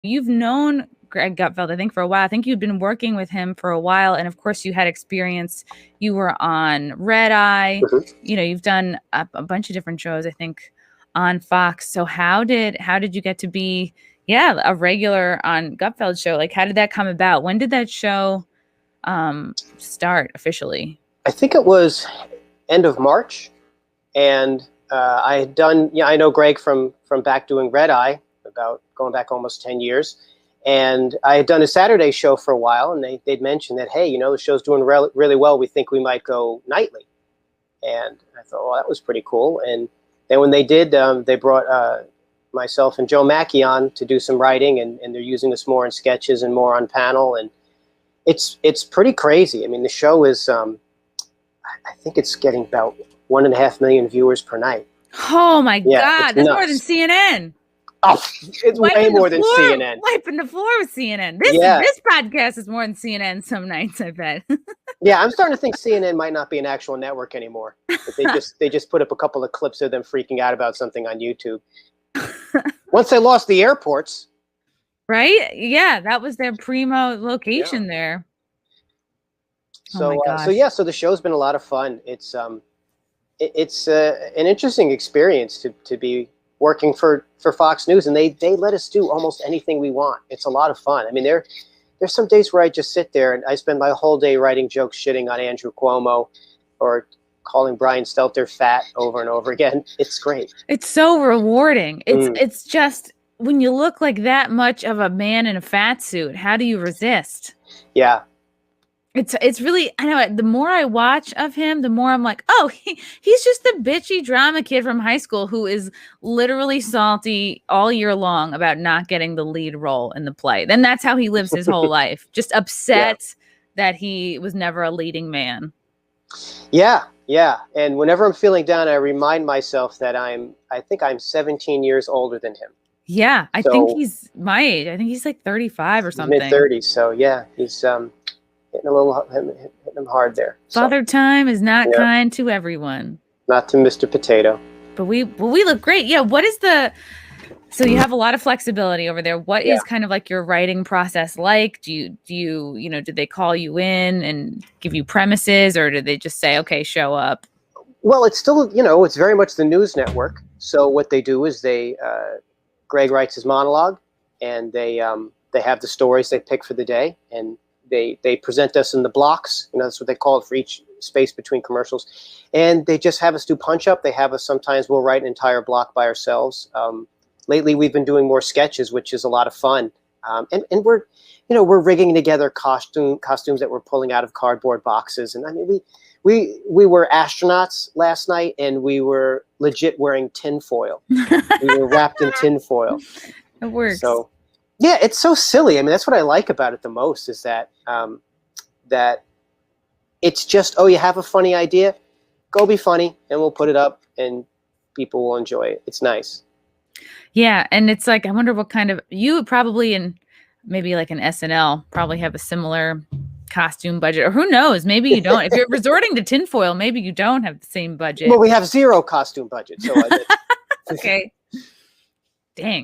You've known Greg Gutfeld, I think, for a while. I think you'd been working with him for a while. And of course, you had experience. You were on Red Eye. Mm-hmm. You've done a bunch of different shows, I think, on Fox. So how did you get to be, a regular on Gutfeld Show? Like, how did that come about? When did that show start officially? I think it was end of March. And I had done, I know Greg from back doing Red Eye, about going back almost 10 years. And I had done a Saturday show for a while, and they'd mentioned that, hey, the show's doing really well. We think we might go nightly. And I thought, well, that was pretty cool. And then when they did, they brought myself and Joe Mackey on to do some writing, and they're using us more in sketches and more on panel. And it's pretty crazy. I mean, the show is, I think it's getting about 1.5 million viewers per night. Oh my God, that's more than CNN. Oh, it's way more than CNN. Wiping the floor with CNN. This podcast is more than CNN some nights, I bet. Yeah, I'm starting to think CNN might not be an actual network anymore. They just put up a couple of clips of them freaking out about something on YouTube. Once they lost the airports. Right? Yeah, that was their primo location there. So the show's been a lot of fun. It's an interesting experience to be working for Fox News, and they let us do almost anything we want. It's a lot of fun. I mean, there's some days where I just sit there and I spend my whole day writing jokes, shitting on Andrew Cuomo, or calling Brian Stelter fat over and over again. It's great. It's so rewarding. It's just, when you look like that much of a man in a fat suit, how do you resist? Yeah. It's really, I know, the more I watch of him, the more I'm like, oh, he's just the bitchy drama kid from high school who is literally salty all year long about not getting the lead role in the play. Then that's how he lives his whole life. Just upset that he was never a leading man. Yeah. And whenever I'm feeling down, I remind myself that I think I'm 17 years older than him. Yeah, I think he's my age. I think he's like 35 or something. Mid-30s. So yeah, he's hitting him hard there. Father time is not kind to everyone. Not to Mr. Potato. But we look great. Yeah. What is so you have a lot of flexibility over there. What is kind of like your writing process like? Do you did they call you in and give you premises, or did they just say, okay, show up? Well, it's still, it's very much the news network. So what they do is Greg writes his monologue, and they have the stories they pick for the day, and they present us in the blocks. That's what they call it for each space between commercials. And they just have us do punch up. They have us, sometimes we'll write an entire block by ourselves. Lately we've been doing more sketches, which is a lot of fun. And we're rigging together costumes that we're pulling out of cardboard boxes. And I mean, we were astronauts last night, and we were legit wearing tinfoil. We were wrapped in tinfoil. It works. So yeah, it's so silly. I mean, that's what I like about it the most, is that that it's just, you have a funny idea, go be funny, and we'll put it up, and people will enjoy it. It's nice. Yeah, and it's like, I wonder what kind of, you would probably, in maybe like an SNL, probably have a similar costume budget, or who knows, maybe you don't. If you're resorting to tinfoil, maybe you don't have the same budget. Well, we have zero costume budget. So okay. Dang.